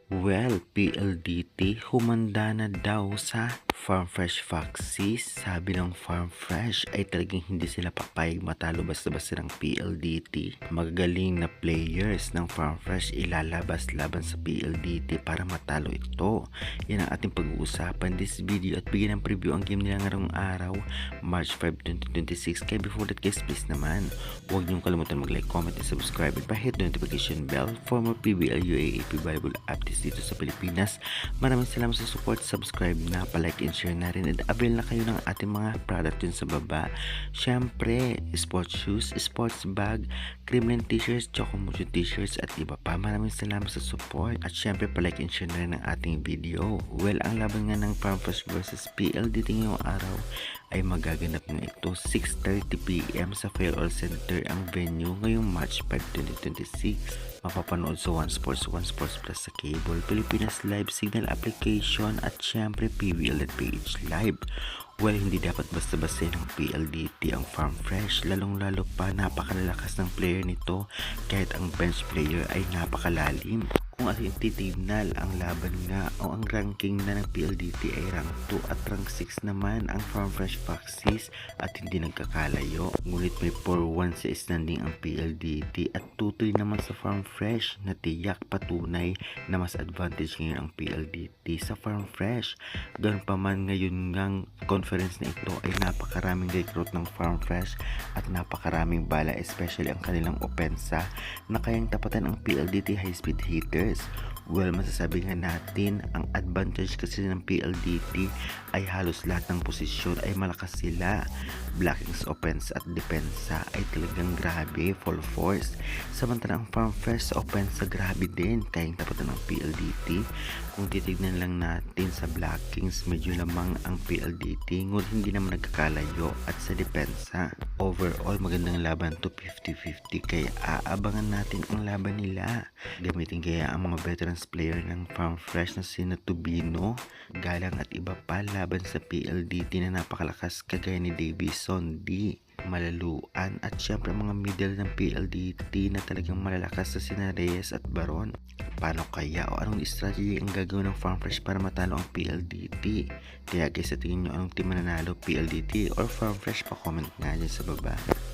Well, PLDT humanda na daw sa Farm Fresh Foxes. Sabi ng Farm Fresh ay talagang hindi sila papayag matalo basta-basta ng PLDT. Magagaling na players ng Farm Fresh ilalabas laban sa PLDT para matalo ito. Yan ang ating pag-uusapan this video at bigyan ng preview ang game nila ngayong araw, March 5, 2026. Kaya before that guys, please naman, huwag niyong kalimutan mag-like, comment, and subscribe at pa-hit the notification bell for more PBL UAAP valuable updates dito sa Pilipinas. Maraming salamat sa support, subscribe na, palike and share na rin, at avail na kayo ng ating mga product dun sa baba. Syempre, sports shoes, sports bag, Creamline t-shirts, Chocomocho t-shirts at iba pa. Maraming salamat sa support at syempre palike and share na rin ang ating video. Well, ang laban nga ng Farm Fresh versus PLDT ngayong araw ay magaganap na ito 6:30 PM sa Fairall Center ang venue ngayong March 5, 2026. Mapapanood sa One Sports Plus sa cable, Pilipinas Live Signal application at syempre PBL.ph Live. Well, hindi dapat basta-basta ng PLDT ang Farm Fresh, lalong-lalo pa napakalalakas ng player nito kahit ang bench player ay napakalalim. Kung ating titignan ang laban nga o ang ranking na ng PLDT ay rank 2 at rank 6 naman ang Farm Fresh Foxes at hindi nagkakalayo. Ngunit may 4-1 sa standing ang PLDT at 2-3 naman sa Farm Fresh na tiyak patunay na mas advantage ngayon ang PLDT sa Farm Fresh. Ganun pa man, ngayon ngang conference na ito ay napakaraming recruit ng Farm Fresh at napakaraming bala, especially ang kanilang opensa na kayang tapatan ang PLDT high speed hitters. Well, masasabi nga natin ang advantage kasi ng PLDT ay halos lahat ng posisyon ay malakas sila. Blockings, offense at depensa ay talagang grabe, full force. Samantalang ang Farm Fresh sa offense grabe din, kayang tapatan ng PLDT. Kung titignan lang natin sa blockings, medyo lamang ang PLDT, ngunit hindi naman nagkakalayo, at sa depensa overall magandang laban to 50-50, kaya aabangan natin ang laban nila. Gamitin kaya ang mga veterans player ng Farm Fresh na sina Tubino, Galang at iba pa laban sa PLDT na napakalakas kagaya ni Davison D, Malaluan at syempre mga middle ng PLDT na talagang malalakas sa sina Reyes at Baron. Paano kaya o anong strategy ang gagawin ng Farm Fresh para matalo ang PLDT? Kaya guys, sa tingin nyo anong team mananalo, PLDT or Farm Fresh? Pa-comment nga dyan sa baba.